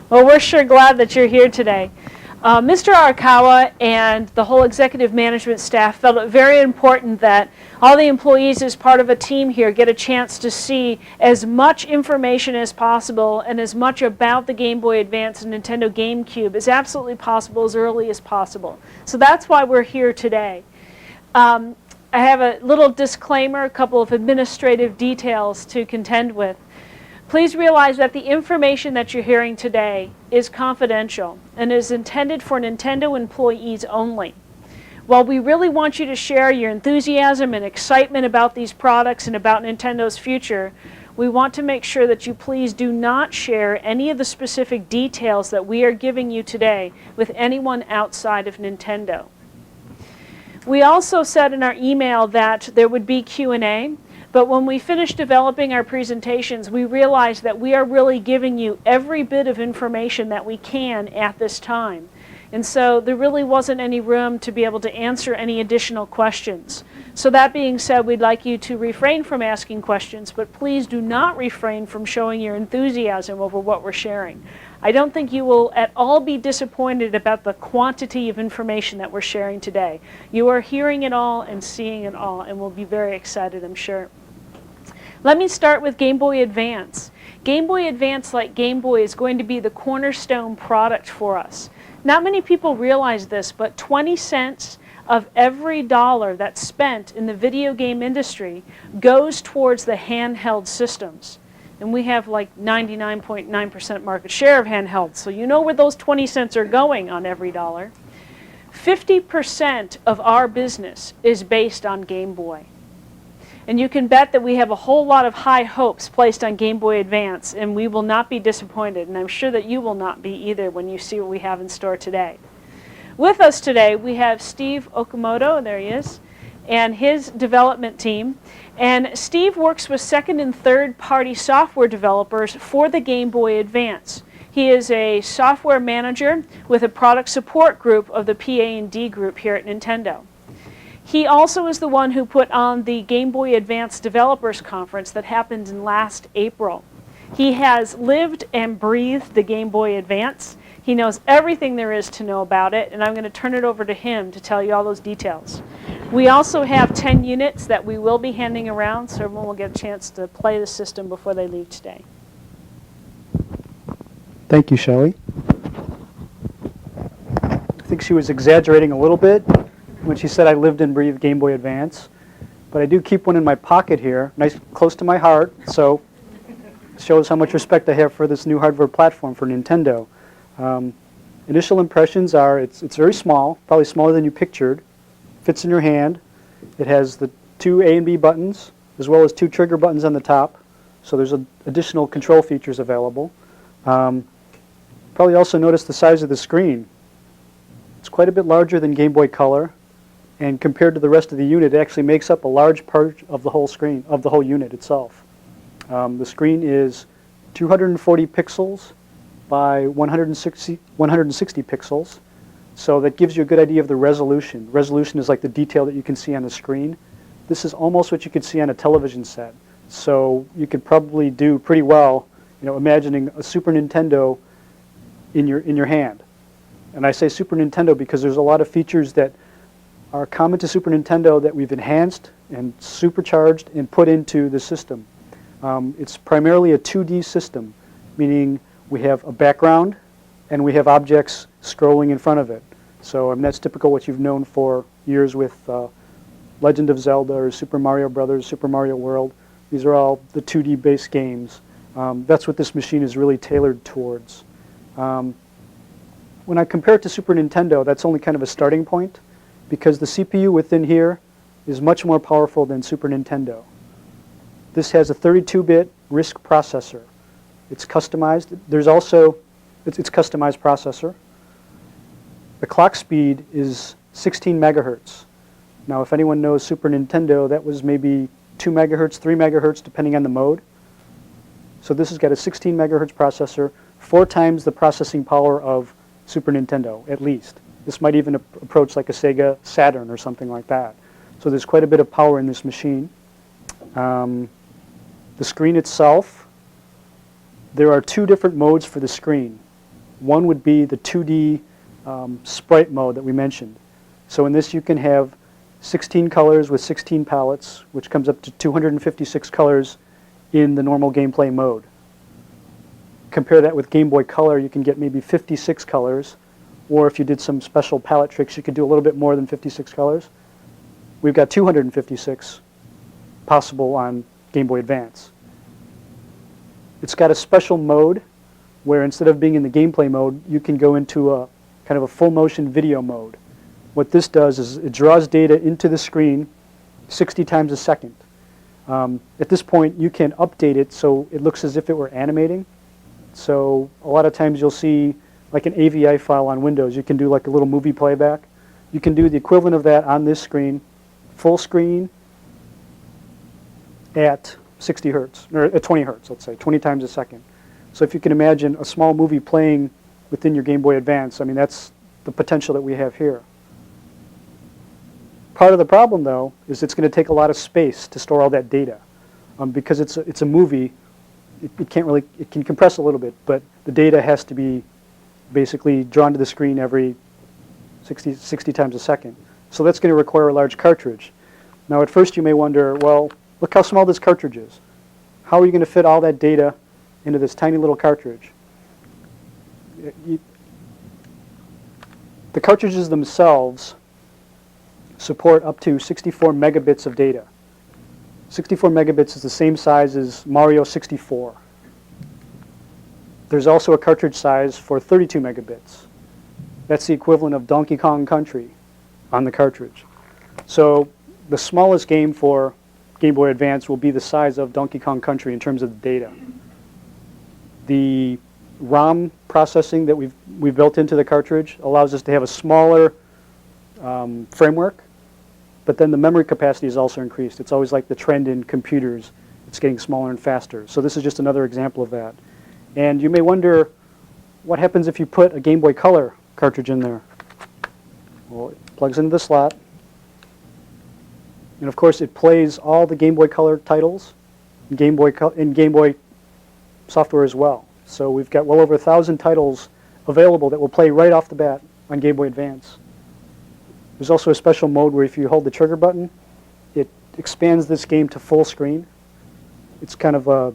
Well, we're sure glad that you're here today. Mr. Arakawa and the whole executive management staff felt it very important that all the employees as part of a team here get a chance to see as much information as possible and as much about the Game Boy Advance and Nintendo GameCube as absolutely possible as early as possible. So that's why we're here today. I have a little disclaimer, a couple of administrative details to contend with. Please realize that the information that you're hearing today is confidential and is intended for Nintendo employees only. While we really want you to share your enthusiasm and excitement about these products and about Nintendo's future, we want to make sure that you please do not share any of the specific details that we are giving you today with anyone outside of Nintendo. We also said in our email that there would be Q&A. But when we finished developing our presentations, we realized that we are really giving you every bit of information that we can at this time. And so there really wasn't any room to be able to answer any additional questions. So that being said, we'd like you to refrain from asking questions, but please do not refrain from showing your enthusiasm over what we're sharing. I don't think you will at all be disappointed about the quantity of information that we're sharing today. You are hearing it all and seeing it all, and will be very excited, I'm sure. Let me start with Game Boy Advance. Game Boy Advance, like Game Boy, is going to be the cornerstone product for us. Not many people realize this, but 20 cents of every dollar that's spent in the video game industry goes towards the handheld systems. And we have like 99.9% market share of handhelds, so you know where those 20 cents are going on every dollar. 50% of our business is based on Game Boy. And you can bet that we have a whole lot of high hopes placed on Game Boy Advance, and we will not be disappointed, and I'm sure that you will not be either when you see what we have in store today. With us today, we have Steve Okamoto, there he is, and his development team. And Steve works with second and third party software developers for the Game Boy Advance. He is a software manager with a product support group of the PA&D group here at Nintendo. He also is the one who put on the Game Boy Advance Developers Conference that happened in last April. He has lived and breathed the Game Boy Advance. He knows everything there is to know about it, and I'm going to turn it over to him to tell you all those details. We also have 10 units that we will be handing around, so everyone will get a chance to play the system before they leave today. Thank you, Shelley. I think she was exaggerating a little bit when she said I lived and breathed Game Boy Advance, but I do keep one in my pocket here, nice close to my heart, so it shows how much respect I have for this new hardware platform for Nintendo. Initial impressions are it's very small, probably smaller than you pictured, fits in your hand. It has the 2 A and B buttons, as well as 2 trigger buttons on the top, so there's additional control features available. Probably also notice the size of the screen. It's quite a bit larger than Game Boy Color, and compared to the rest of the unit, it actually makes up a large part of the whole screen, of the whole unit itself. The screen is 240 pixels by 160 pixels, so that gives you a good idea of the resolution. Resolution is like the detail that you can see on the screen. This is almost what you could see on a television set, so you could probably do pretty well, imagining a Super Nintendo in your hand. And I say Super Nintendo because there's a lot of features that are common to Super Nintendo that we've enhanced and supercharged and put into the system. It's primarily a 2D system, meaning we have a background and we have objects scrolling in front of it. So that's typical what you've known for years with Legend of Zelda or Super Mario Brothers, Super Mario World. These are all the 2D based games. That's what this machine is really tailored towards. When I compare it to Super Nintendo, that's only kind of a starting point, because the CPU within here is much more powerful than Super Nintendo. This has a 32-bit RISC processor. It's customized. There's also its customized processor. The clock speed is 16 megahertz. Now, if anyone knows Super Nintendo, that was maybe 2 megahertz, 3 megahertz, depending on the mode. So this has got a 16 megahertz processor, 4 times the processing power of Super Nintendo, at least. This might even approach like a Sega Saturn or something like that. So there's quite a bit of power in this machine. The screen itself there are two different modes for the screen. One would be the 2D sprite mode that we mentioned. So in this you can have 16 colors with 16 palettes, which comes up to 256 colors in the normal gameplay mode. Compare that with Game Boy Color, you can get maybe 56 colors, or if you did some special palette tricks, you could do a little bit more than 56 colors. We've got 256 possible on Game Boy Advance. It's got a special mode where instead of being in the gameplay mode, you can go into a kind of a full motion video mode. What this does is it draws data into the screen 60 times a second. At this point, you can update it so it looks as if it were animating. So a lot of times you'll see like an AVI file on Windows. You can do like a little movie playback. You can do the equivalent of that on this screen, full screen at 60 hertz, or at 20 hertz, let's say, 20 times a second. So if you can imagine a small movie playing within your Game Boy Advance, I mean, that's the potential that we have here. Part of the problem, though, is it's going to take a lot of space to store all that data. Because it's a movie, it can compress a little bit, but the data has to be basically drawn to the screen every 60 times a second. So that's going to require a large cartridge. Now, at first you may wonder, well, look how small this cartridge is. How are you going to fit all that data into this tiny little cartridge? The cartridges themselves support up to 64 megabits of data. 64 megabits is the same size as Mario 64. There's also a cartridge size for 32 megabits. That's the equivalent of Donkey Kong Country on the cartridge. So the smallest game for Game Boy Advance will be the size of Donkey Kong Country in terms of the data. The ROM processing that we've built into the cartridge allows us to have a smaller framework, but then the memory capacity is also increased. It's always like the trend in computers. It's getting smaller and faster. So this is just another example of that. And you may wonder, what happens if you put a Game Boy Color cartridge in there? Well, it plugs into the slot. And of course, it plays all the Game Boy Color titles in Game Boy software as well. So we've got well over 1,000 titles available that will play right off the bat on Game Boy Advance. There's also a special mode where if you hold the trigger button, it expands this game to full screen. It's kind of a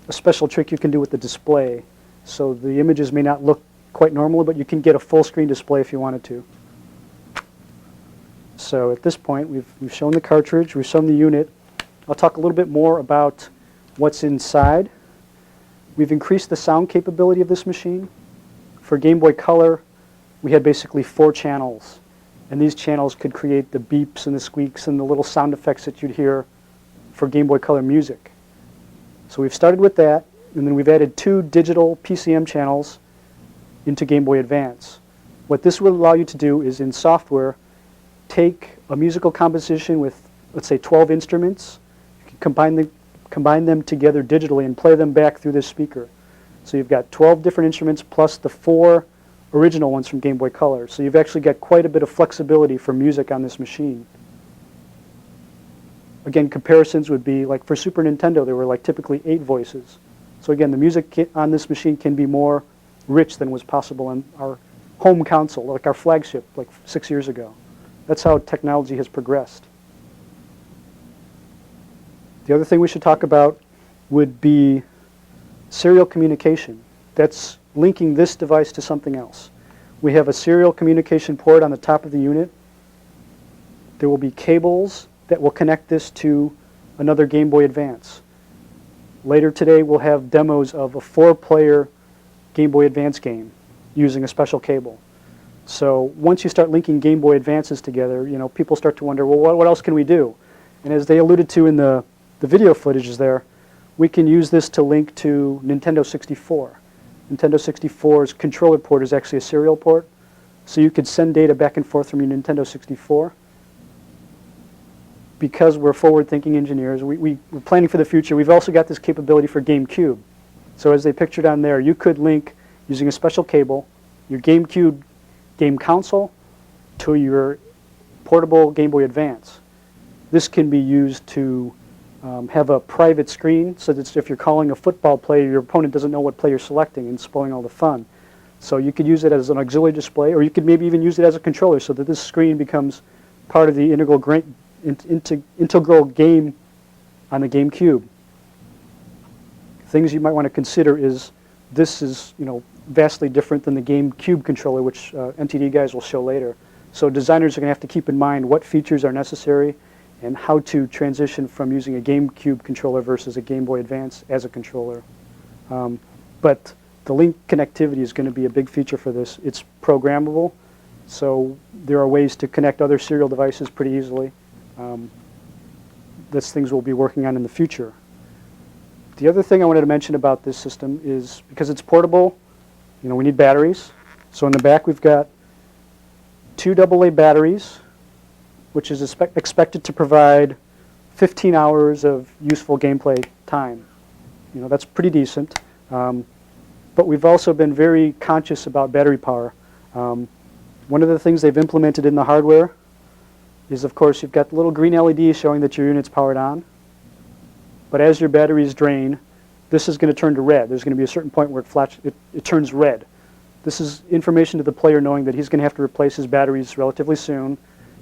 special trick you can do with the display. So the images may not look quite normal, but you can get a full screen display if you wanted to. So at this point, we've shown the cartridge, we've shown the unit. I'll talk a little bit more about what's inside. We've increased the sound capability of this machine. For Game Boy Color, we had basically 4 channels. And these channels could create the beeps and the squeaks and the little sound effects that you'd hear for Game Boy Color music. So we've started with that, and then we've added 2 digital PCM channels into Game Boy Advance. What this will allow you to do is, in software, take a musical composition with, let's say, 12 instruments, you can combine them together digitally and play them back through this speaker. So you've got 12 different instruments plus the 4 original ones from Game Boy Color. So you've actually got quite a bit of flexibility for music on this machine. Again, comparisons would be like for Super Nintendo, there were like typically 8 voices. So again, the music on this machine can be more rich than was possible on our home console, like our flagship, like 6 years ago. That's how technology has progressed. The other thing we should talk about would be serial communication. That's linking this device to something else. We have a serial communication port on the top of the unit. There will be cables that will connect this to another Game Boy Advance. Later today, we'll have demos of a 4-player Game Boy Advance game using a special cable. So once you start linking Game Boy Advances together, people start to wonder, well, what else can we do? And as they alluded to in the video footage there, we can use this to link to Nintendo 64. Nintendo 64's controller port is actually a serial port, so you could send data back and forth from your Nintendo 64. Because we're forward-thinking engineers, we're planning for the future. We've also got this capability for GameCube. So as they pictured on there, you could link, using a special cable, your GameCube game console to your portable Game Boy Advance. This can be used to have a private screen so that if you're calling a football play, your opponent doesn't know what play you're selecting and spoiling all the fun. So you could use it as an auxiliary display, or you could maybe even use it as a controller so that this screen becomes part of the integral game on the GameCube. Things you might want to consider is this is vastly different than the GameCube controller, which MTD guys will show later. So designers are going to have to keep in mind what features are necessary and how to transition from using a GameCube controller versus a Game Boy Advance as a controller. But the link connectivity is going to be a big feature for this. It's programmable, so there are ways to connect other serial devices pretty easily. That's things we'll be working on in the future. The other thing I wanted to mention about this system is because it's portable, we need batteries. So in the back we've got 2 AA batteries, which is expected to provide 15 hours of useful gameplay time. That's pretty decent. But we've also been very conscious about battery power. One of the things they've implemented in the hardware is, of course, you've got the little green LED showing that your unit's powered on. But as your batteries drain, this is going to turn to red. There's going to be a certain point where it turns red. This is information to the player knowing that he's going to have to replace his batteries relatively soon.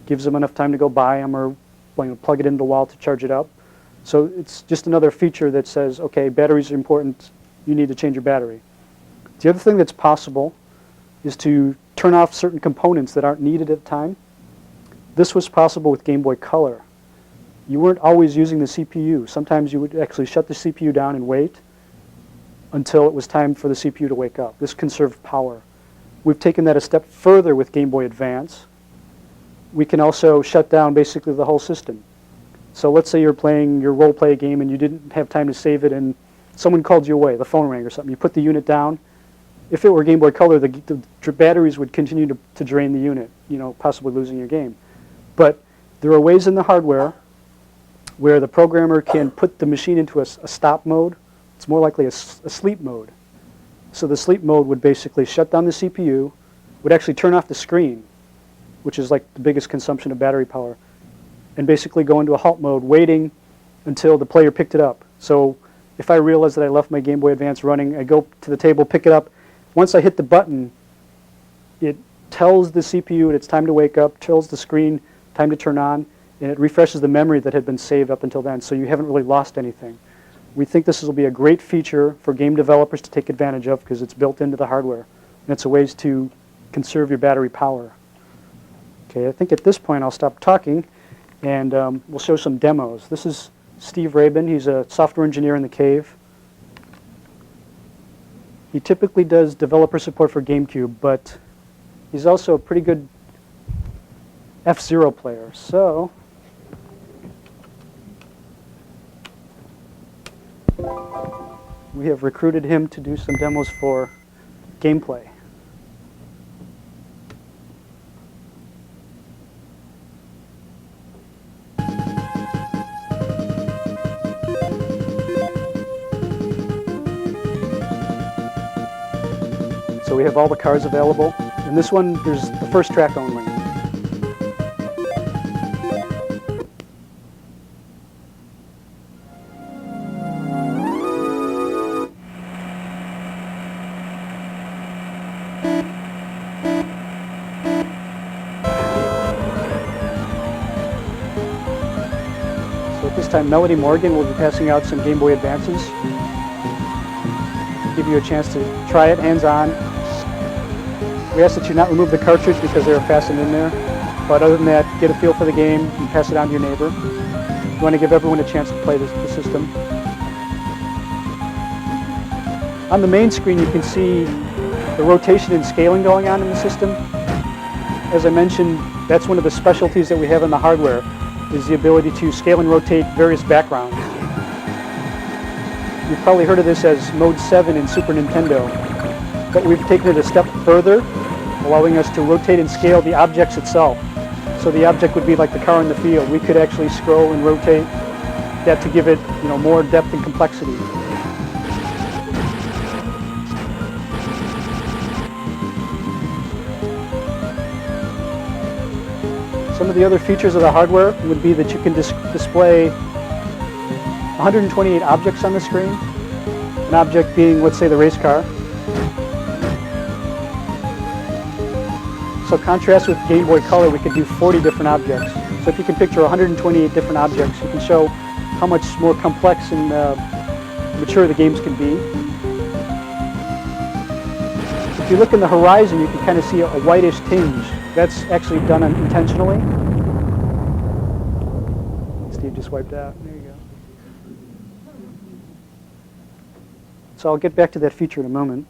Gives him enough time to go buy them or plug it into the wall to charge it up. So it's just another feature that says, okay, batteries are important. You need to change your battery. The other thing that's possible is to turn off certain components that aren't needed at the time. This was possible with Game Boy Color. You weren't always using the CPU. Sometimes you would actually shut the CPU down and wait until it was time for the CPU to wake up. This conserved power. We've taken that a step further with Game Boy Advance. We can also shut down basically the whole system. So let's say you're playing your role-play game and you didn't have time to save it and someone called you away, the phone rang or something. You put the unit down. If it were Game Boy Color, the batteries would continue to drain the unit, possibly losing your game. But there are ways in the hardware where the programmer can put the machine into a stop mode. It's more likely a sleep mode. So the sleep mode would basically shut down the CPU, would actually turn off the screen, which is like the biggest consumption of battery power, and basically go into a halt mode, waiting until the player picked it up. So if I realize that I left my Game Boy Advance running, I go to the table, pick it up. Once I hit the button, it tells the CPU that it's time to wake up, tells the screen time to turn on, and it refreshes the memory that had been saved up until then, so you haven't really lost anything. We think this will be a great feature for game developers to take advantage of because it's built into the hardware. And it's a ways to conserve your battery power. Okay, I think at this point I'll stop talking and we'll show some demos. This is Steve Rabin. He's a software engineer in the Cave. He typically does developer support for GameCube, but he's also a pretty good F-Zero player. So we have recruited him to do some demos for gameplay. So we have all the cars available. In this one, there's the first track only. So at this time, Melody Morgan will be passing out some Game Boy Advances. Give you a chance to try it hands-on. We ask that you not remove the cartridge because they are fastened in there. But other than that, get a feel for the game and pass it on to your neighbor. You want to give everyone a chance to play the system. On the main screen, you can see the rotation and scaling going on in the system. As I mentioned, that's one of the specialties that we have in the hardware, is the ability to scale and rotate various backgrounds. You've probably heard of this as Mode 7 in Super Nintendo, but we've taken it a step further, allowing us to rotate and scale the objects itself. So the object would be like the car in the field. We could actually scroll and rotate that to give it, more depth and complexity. Some of the other features of the hardware would be that you can display 128 objects on the screen. An object being, let's say, the race car. So contrast with Game Boy Color, we could do 40 different objects. So if you can picture 128 different objects, you can show how much more complex and mature the games can be. If you look in the horizon, you can kind of see a whitish tinge. That's actually done intentionally. Steve just wiped out. There you go. So I'll get back to that feature in a moment.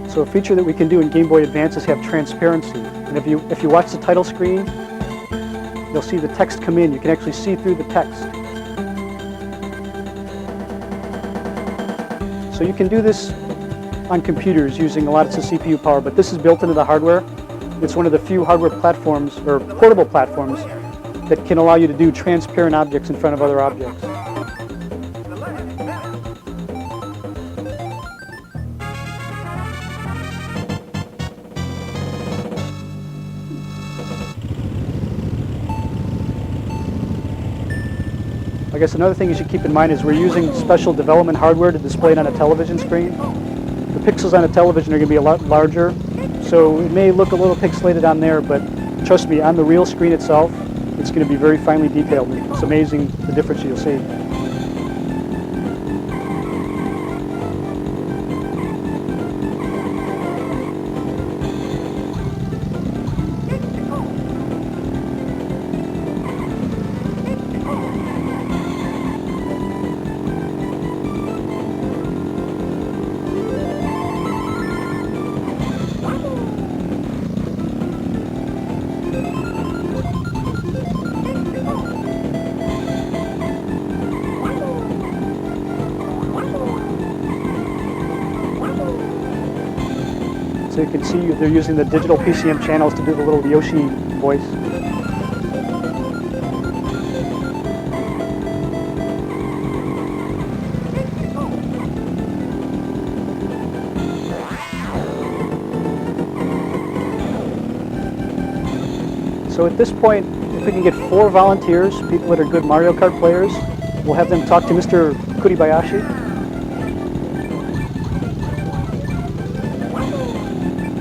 So a feature that we can do in Game Boy Advance is have transparency. And if you watch the title screen, you'll see the text come in. You can actually see through the text. So you can do this on computers using a lot of CPU power, but this is built into the hardware. It's one of the few hardware platforms, or portable platforms, that can allow you to do transparent objects in front of other objects. I guess another thing you should keep in mind is we're using special development hardware to display it on a television screen. The pixels on a television are going to be a lot larger, so it may look a little pixelated on there, but trust me, on the real screen itself, it's going to be very finely detailed. It's amazing the difference you'll see. So you can see they're using the digital PCM channels to do the little Yoshi voice. So at this point, if we can get 4 volunteers, people that are good Mario Kart players, we'll have them talk to Mr. Kuribayashi.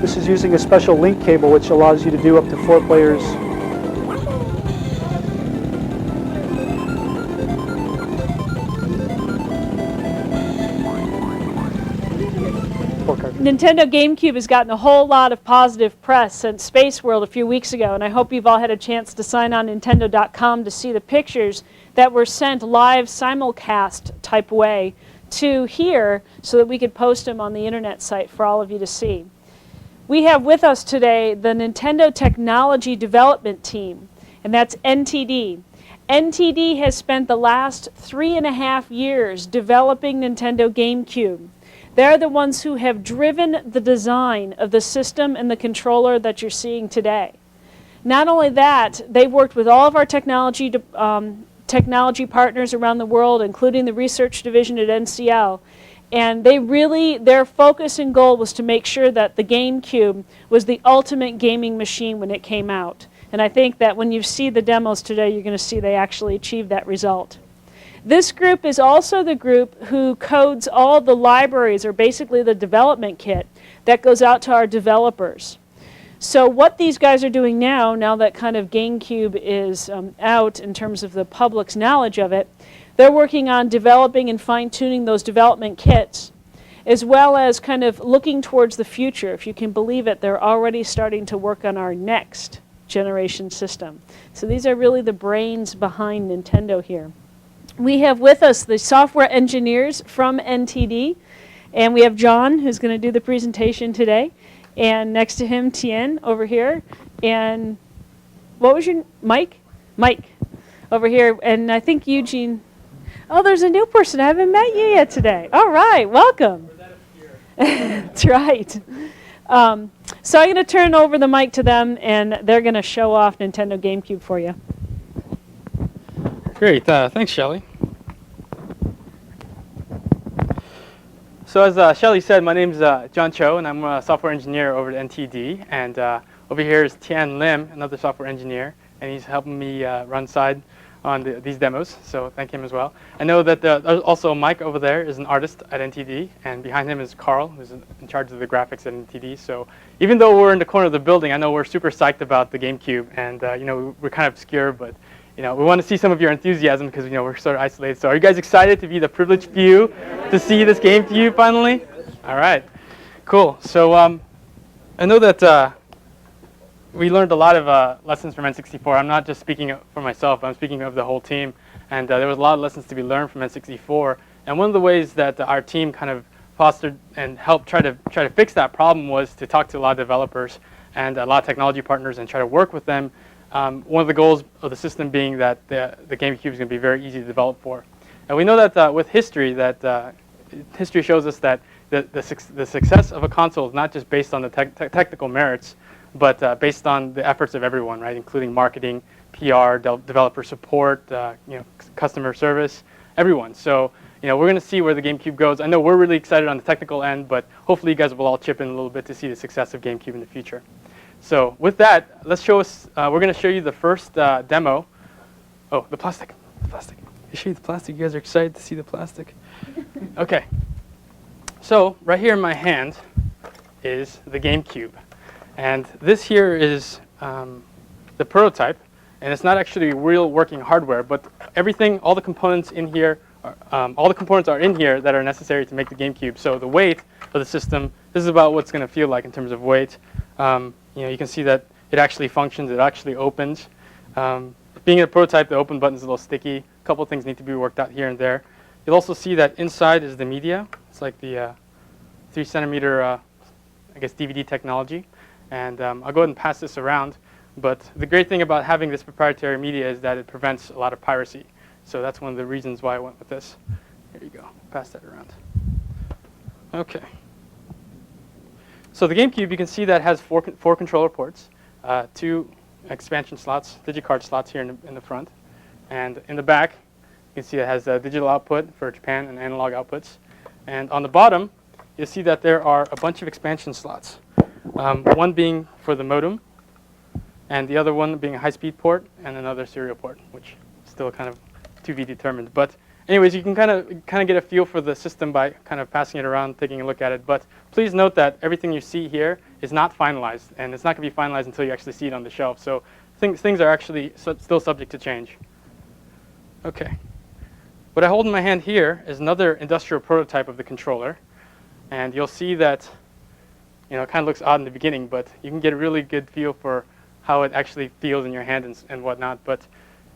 This is using a special link cable which allows you to do up to 4 players. Nintendo GameCube has gotten a whole lot of positive press since Space World a few weeks ago, and I hope you've all had a chance to sign on Nintendo.com to see the pictures that were sent live simulcast type way to here so that we could post them on the internet site for all of you to see. We have with us today the Nintendo Technology Development Team, and that's NTD. NTD has spent the last 3.5 years developing Nintendo GameCube. They're the ones who have driven the design of the system and the controller that you're seeing today. Not only that, they've worked with all of our technology partners around the world, including the research division at NCL. And their focus and goal was to make sure that the GameCube was the ultimate gaming machine when it came out. And I think that when you see the demos today, you're going to see they actually achieved that result. This group is also the group who codes all the libraries, or basically the development kit, that goes out to our developers. So what these guys are doing now that kind of GameCube is out in terms of the public's knowledge of it, they're working on developing and fine-tuning those development kits, as well as kind of looking towards the future. If you can believe it, they're already starting to work on our next generation system. So these are really the brains behind Nintendo here. We have with us the software engineers from NTD, and we have John, who's going to do the presentation today, and next to him, Tien, over here, and what was your, Mike? Mike, over here, and I think Eugene. Oh, there's a new person. I haven't met you yet today. All right, welcome. That's right. So I'm going to turn over the mic to them, and they're going to show off Nintendo GameCube for you. Great, thanks, Shelly. So as Shelly said, my name is John Cho, and I'm a software engineer over at NTD. And over here is Tian Lim, another software engineer, and he's helping me run side on these demos, so thank him as well. I know that there's also Mike over there is an artist at NTD, and behind him is Carl, who's in charge of the graphics at NTD. So even though we're in the corner of the building, I know we're super psyched about the GameCube, and you know, we're kind of obscure, but you know, we want to see some of your enthusiasm because you know we're sort of isolated. So are you guys excited to be the privileged few to see this GameCube finally? All right, cool. So I know that we learned a lot of lessons from N64. I'm not just speaking for myself, I'm speaking of the whole team. And there was a lot of lessons to be learned from N64. And one of the ways that our team kind of fostered and helped try to fix that problem was to talk to a lot of developers and a lot of technology partners and try to work with them. One of the goals of the system being that the GameCube is going to be very easy to develop for. And we know that with history, that history shows us that the success of a console is not just based on the technical merits, but based on the efforts of everyone, right, including marketing, PR, developer support, you know, customer service, everyone. So, you know, we're going to see where the GameCube goes. I know we're really excited on the technical end, but hopefully you guys will all chip in a little bit to see the success of GameCube in the future. So with that, let's show us. We're going to show you the first demo. Oh, the plastic. The plastic. I show you the plastic. You guys are excited to see the plastic. Okay. So right here in my hand is the GameCube. And this here is the prototype, and it's not actually real working hardware, but everything, all the components in here, all the components are in here that are necessary to make the GameCube. So the weight of the system, this is about what's going to feel like in terms of weight. You know, you can see that it actually functions, it actually opens. Being a prototype, the open button is a little sticky. A couple of things need to be worked out here and there. You'll also see that inside is the media. It's like the 3 centimeter, I guess, DVD technology. And I'll go ahead and pass this around. But the great thing about having this proprietary media is that it prevents a lot of piracy. So that's one of the reasons why I went with this. Here you go. Pass that around. OK. So the GameCube, you can see that has four controller ports, 2 expansion slots, digicard slots here in the front. And in the back, you can see it has a digital output for Japan and analog outputs. And on the bottom, you'll see that there are a bunch of expansion slots. One being for the modem, and the other one being a high-speed port, and another serial port, which is still kind of to be determined. But anyways, you can kind of get a feel for the system by kind of passing it around, taking a look at it. But please note that everything you see here is not finalized, and it's not going to be finalized until you actually see it on the shelf. So things are actually still subject to change. Okay. What I hold in my hand here is another industrial prototype of the controller, and you'll see that, you know, it kind of looks odd in the beginning, but you can get a really good feel for how it actually feels in your hand and whatnot. But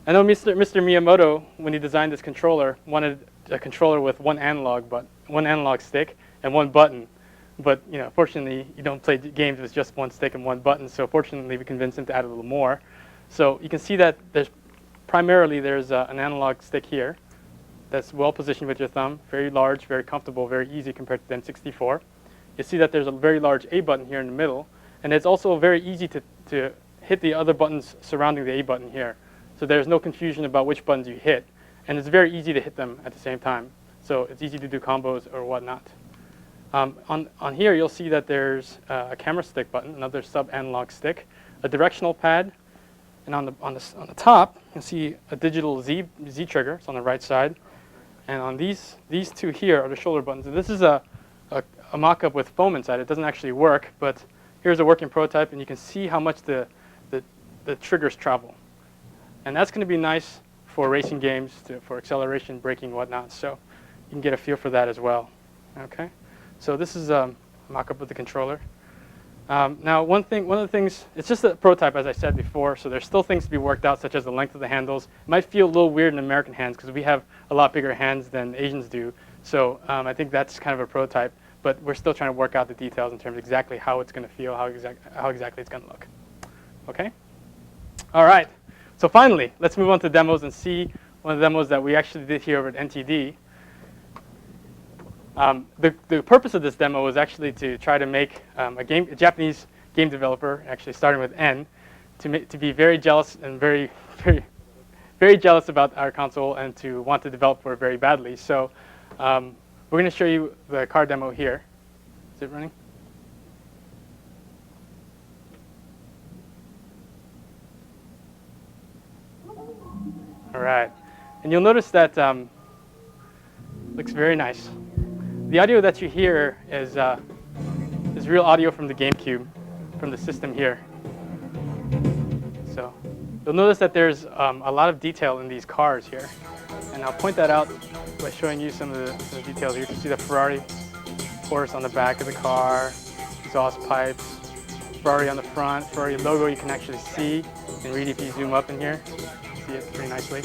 I know Mr. Miyamoto, when he designed this controller, wanted a controller with one analog stick and one button. But you know, fortunately, you don't play games with just one stick and one button. So fortunately, we convinced him to add a little more. So you can see that there's an analog stick here that's well positioned with your thumb, very large, very comfortable, very easy compared to the N64. You see that there's a very large A button here in the middle, and it's also very easy to hit the other buttons surrounding the A button here. So there's no confusion about which buttons you hit, and it's very easy to hit them at the same time. So it's easy to do combos or whatnot. On here, you'll see that there's a camera stick button, another sub-analog stick, a directional pad, and on the top, you'll see a digital Z trigger. It's on the right side, and on these two here are the shoulder buttons. And this is a mock-up with foam inside. It doesn't actually work, but here's a working prototype, and you can see how much the triggers travel. And that's going to be nice for racing games, for acceleration, braking, whatnot. So you can get a feel for that as well. Okay. So this is a mock-up of the controller. Now, one of the things, it's just a prototype, as I said before, so there's still things to be worked out, such as the length of the handles. It might feel a little weird in American hands, because we have a lot bigger hands than Asians do. So I think that's kind of a prototype, but we're still trying to work out the details in terms of exactly how it's going to feel, how exactly it's going to look. Okay? All right. So finally, let's move on to demos and see one of the demos that we actually did here over at NTD. The purpose of this demo was actually to try to make a Japanese game developer, actually starting with N, to be very jealous and very very jealous about our console and to want to develop for it very badly. So we're going to show you the car demo here. Is it running? All right. And you'll notice that looks very nice. The audio that you hear is real audio from the GameCube, from the system here. So you'll notice that there's a lot of detail in these cars here. And I'll point that out by showing you some of the details. You can see the Ferrari, of course, on the back of the car, exhaust pipes, Ferrari on the front, Ferrari logo you can actually see and read if you zoom up in here. See it pretty nicely.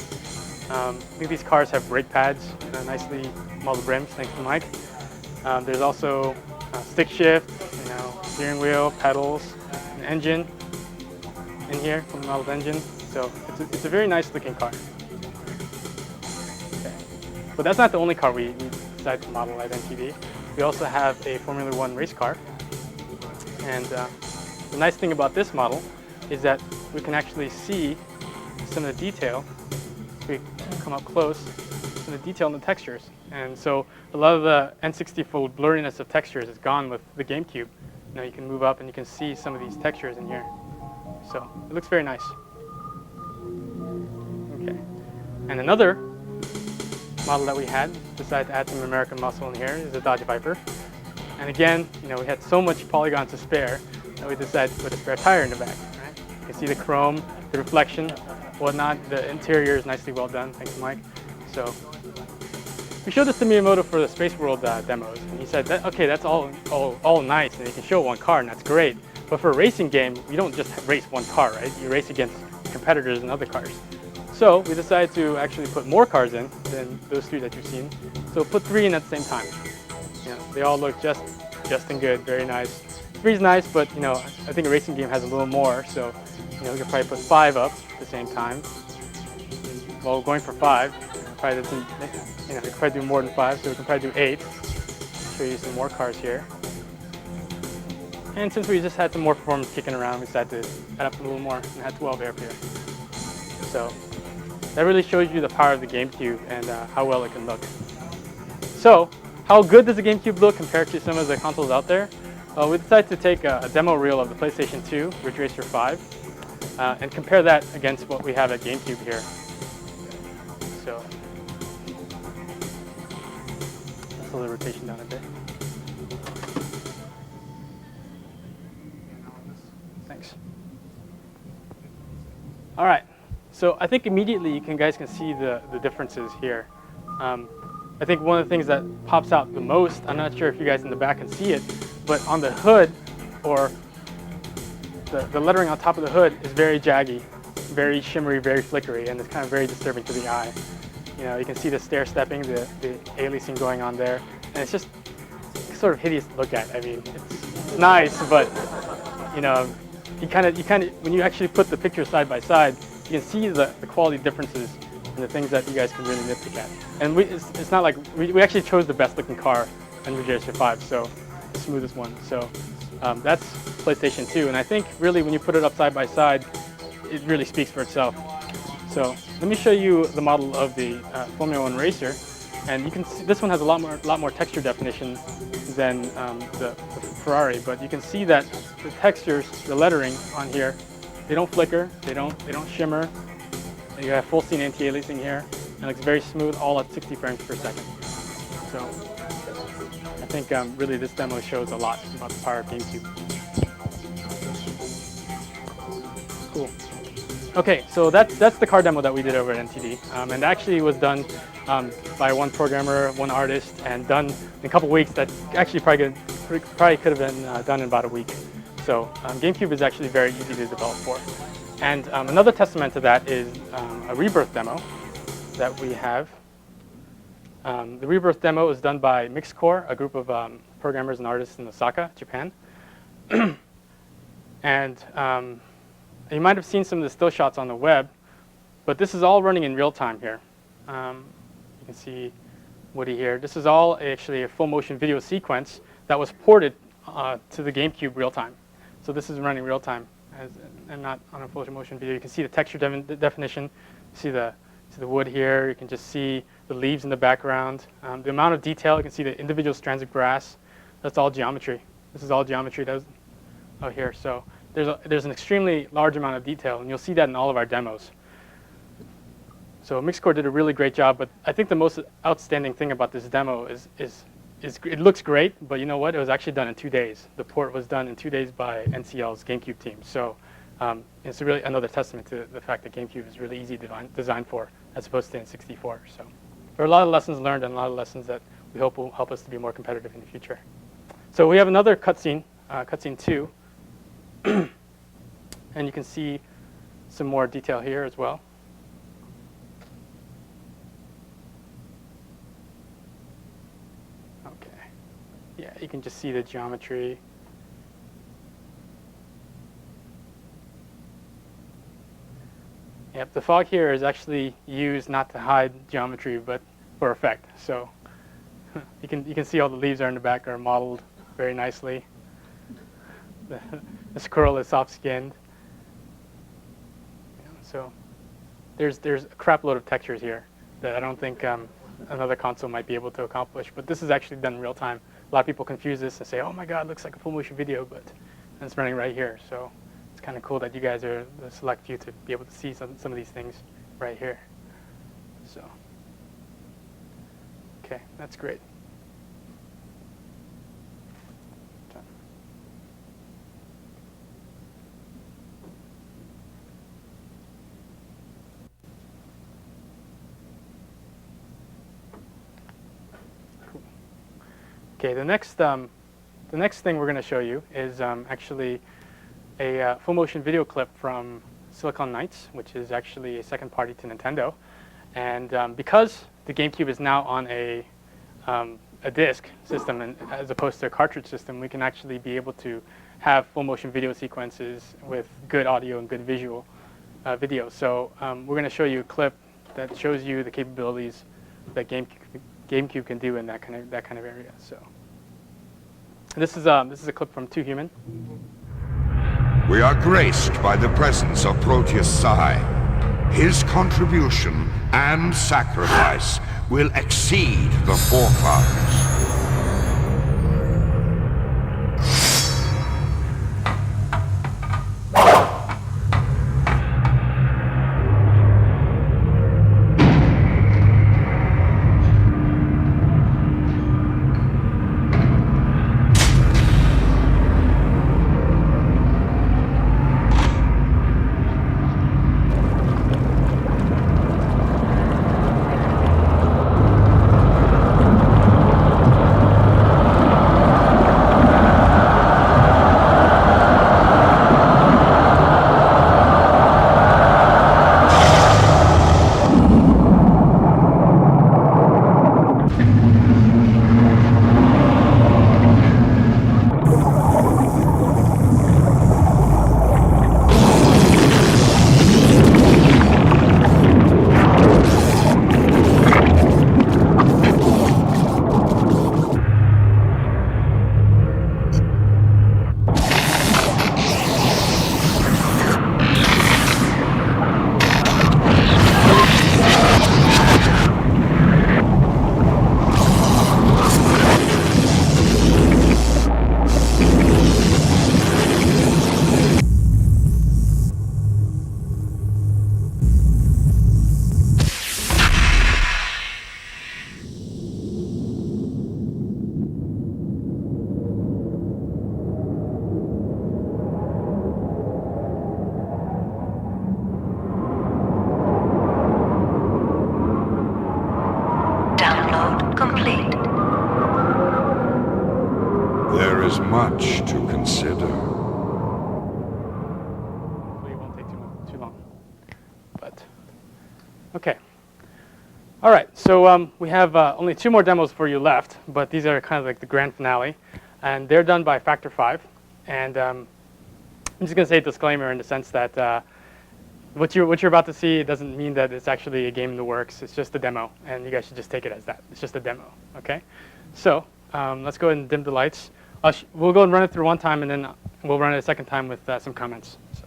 I think these cars have brake pads, nicely molded rims, thanks to Mike. There's also stick shift, steering wheel, pedals, an engine in here, from the modeled engine. So it's a very nice looking car. Okay. But that's not the only car we decided to model at NTD. We also have a Formula One race car. And the nice thing about this model is that we can actually see some of the detail. If we come up close, some of the detail in the textures. And so a lot of the N64 blurriness of textures is gone with the GameCube. You can move up and you can see some of these textures in here. So it looks very nice. Okay. And another model that we had, decided to add some American muscle in here, is a Dodge Viper. And again, we had so much polygons to spare that we decided to put a spare tire in the back. Right? You can see the chrome, the reflection, whatnot. The interior is nicely well done, thanks to Mike. So we showed this to Miyamoto for the Space World demos, and he said, okay, that's all nice, and you can show one car, and that's great. But for a racing game, you don't just race one car, right? You race against competitors and other cars. So we decided to actually put more cars in than those three that you've seen. So put 3 in at the same time. They all look just and good, very nice. 3 is nice, but I think a racing game has a little more, so we could probably put 5 up at the same time. Well, going for 5, probably doesn't, we could probably do more than 5, so we can probably do 8. Show you some more cars here. And since we just had some more performance kicking around, we decided to add up a little more and had 12 up here. So that really shows you the power of the GameCube and how well it can look. So how good does the GameCube look compared to some of the consoles out there? We decided to take a demo reel of the PlayStation 2, Ridge Racer 5, and compare that against what we have at GameCube here. So let's slow the rotation down a bit. Thanks. All right. So I think immediately you guys can see the differences here. I think one of the things that pops out the most, I'm not sure if you guys in the back can see it, but on the hood, or the lettering on top of the hood is very jaggy, very shimmery, very flickery, and it's kind of very disturbing to the eye. You can see the stair stepping, the aliasing going on there, and it's just sort of hideous to look at. I mean, it's nice, but you kind of when you actually put the pictures side by side, you can see the quality differences and the things that you guys can really nitpick at. And it's not like we actually chose the best looking car in Ridge Racer 5, so the smoothest one. So that's PlayStation 2, and I think really when you put it up side by side, it really speaks for itself. So let me show you the model of the Formula One Racer, and you can see this one has a lot more texture definition than the Ferrari, but you can see that the textures, the lettering on here, they don't flicker, they don't shimmer. You have full scene anti-aliasing here, and it looks very smooth, all at 60 frames per second. So I think really this demo shows a lot about the power of GameCube. Cool. Okay, so that's the car demo that we did over at NTD, and actually was done by one programmer, one artist, and done in a couple weeks. That actually probably could have been done in about a week. So GameCube is actually very easy to develop for. And another testament to that is a Rebirth demo that we have. The Rebirth demo was done by Mixcore, a group of programmers and artists in Osaka, Japan. And you might have seen some of the still shots on the web, but this is all running in real time here. You can see Woody here. This is all actually a full motion video sequence that was ported to the GameCube real time. So this is running real time and not on a full motion video. You can see the texture definition, See the wood here. You can just see the leaves in the background. The amount of detail, you can see the individual strands of grass. That's all geometry. This is all geometry out here. So there's an extremely large amount of detail, and you'll see that in all of our demos. So Mixcore did a really great job, but I think the most outstanding thing about this demo is it looks great, but you know what? It was actually done in 2 days. The port was done in 2 days by NCL's GameCube team. So it's really another testament to the fact that GameCube is really easy to design for, as opposed to N64. So there are a lot of lessons learned and a lot of lessons that we hope will help us to be more competitive in the future. So we have another cutscene, cutscene 2, and you can see some more detail here as well. Okay, yeah, you can just see the geometry. Yep, the fog here is actually used not to hide geometry, but for effect. So you can see all the leaves are in the back are modeled very nicely. The squirrel is soft-skinned. Yeah, so there's a crap load of textures here that I don't think another console might be able to accomplish. But this is actually done in real time. A lot of people confuse this and say, "Oh my God, it looks like a full motion video," but it's running right here. So it's kind of cool that you guys are the select few to be able to see some of these things right here. So, okay, that's great. Cool. Okay, the next thing we're going to show you is actually a full motion video clip from Silicon Knights, which is actually a second party to Nintendo. And because the GameCube is now on a disc system and as opposed to a cartridge system, we can actually be able to have full motion video sequences with good audio and good visual video. So we're going to show you a clip that shows you the capabilities that GameCube can do in that kind of area. So this is a clip from Two Human. We are graced by the presence of Proteus Psi. His contribution and sacrifice will exceed the forefathers. complete. There is much to consider. Hopefully it won't take too long. But okay. All right, so we have only 2 more demos for you left, but these are kind of like the grand finale, and they're done by Factor 5. And I'm just going to say a disclaimer in the sense that what you're about to see, it doesn't mean that it's actually a game in the works. It's just a demo, and you guys should just take it as that. It's just a demo, okay? So let's go ahead and dim the lights. We'll go and run it through one time, and then we'll run it a second time with some comments. So.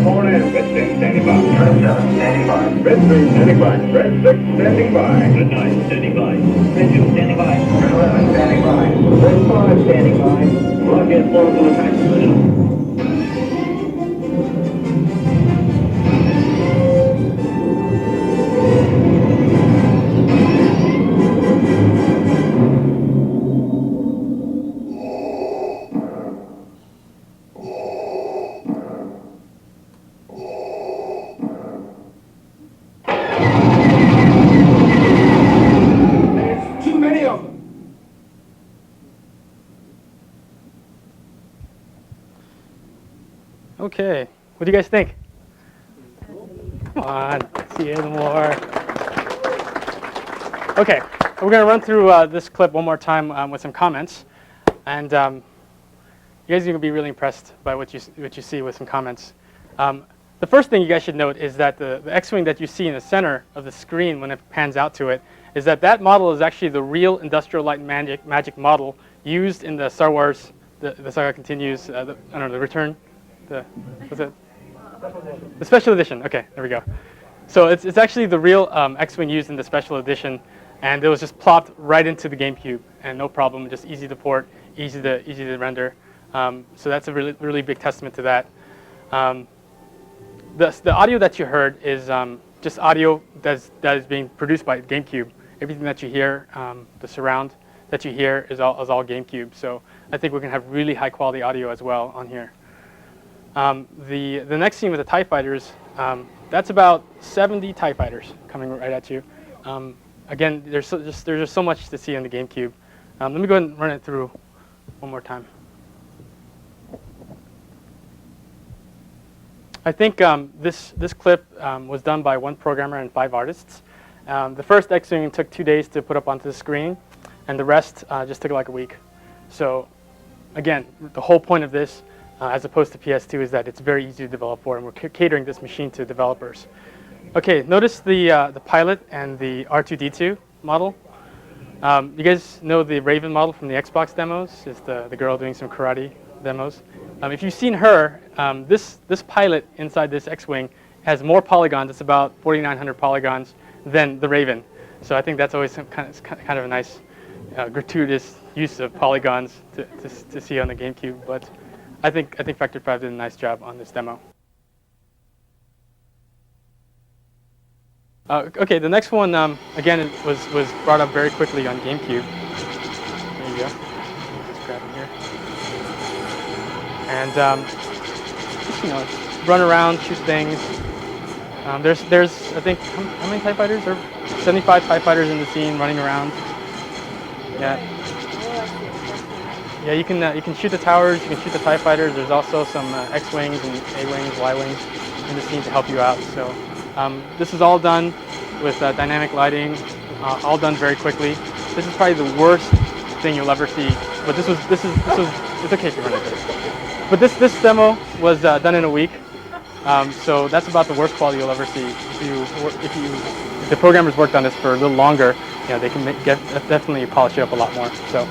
4 and red 6 standing by. Red 7 standing by. Red 3 standing by. Red 6 standing by. Red 9 standing by. Red 2 standing by. Red 11 standing by. Red 5 standing by. Lock in forward attack position. Too many of them. Okay, what do you guys think? Come on, see you more. Okay, we're going to run through this clip one more time with some comments, and you guys are going to be really impressed by what you see with some comments. The first thing you guys should note is that the X-Wing that you see in the center of the screen when it pans out to it is that model is actually the real Industrial Light and Magic model used in the Star Wars, the Saga Continues, I don't know, the Return, what's it? The Special Edition, okay, there we go. So it's actually the real X-Wing used in the Special Edition, and it was just plopped right into the GameCube, and no problem, just easy to port, easy to render. So that's a really big testament to that. The audio that you heard is just audio that is being produced by GameCube. Everything that you hear, the surround that you hear is all GameCube. So I think we can have really high quality audio as well on here. The next scene with the TIE fighters, that's about 70 TIE fighters coming right at you. Again, there's just so much to see on the GameCube. Let me go ahead and run it through one more time. I think this clip was done by one programmer and 5 artists. The first X-Wing took 2 days to put up onto the screen, and the rest just took like a week. So again, the whole point of this, as opposed to PS2, is that it's very easy to develop for, and we're catering this machine to developers. Okay, notice the pilot and the R2-D2 model. You guys know the Raven model from the Xbox demos? It's the girl doing some karate demos. If you've seen her, this pilot inside this X-Wing has more polygons. It's about 4,900 polygons than the Raven. So I think that's always kind of a nice gratuitous use of polygons to see on the GameCube. But I think Factor 5 did a nice job on this demo. Okay, the next one again was brought up very quickly on GameCube. There you go. Just grab it here. And just, run around, shoot things. There's I think how many TIE fighters? There are 75 TIE fighters in the scene running around. Yeah. Yeah, you can shoot the towers, you can shoot the TIE fighters. There's also some X-wings and A-wings, Y-wings in the scene to help you out. So this is all done with dynamic lighting, all done very quickly. This is probably the worst thing you'll ever see. But this was it's okay if you run it there. But this demo was done in a week, so that's about the worst quality you'll ever see. If the programmers worked on this for a little longer, they can definitely polish it up a lot more. So.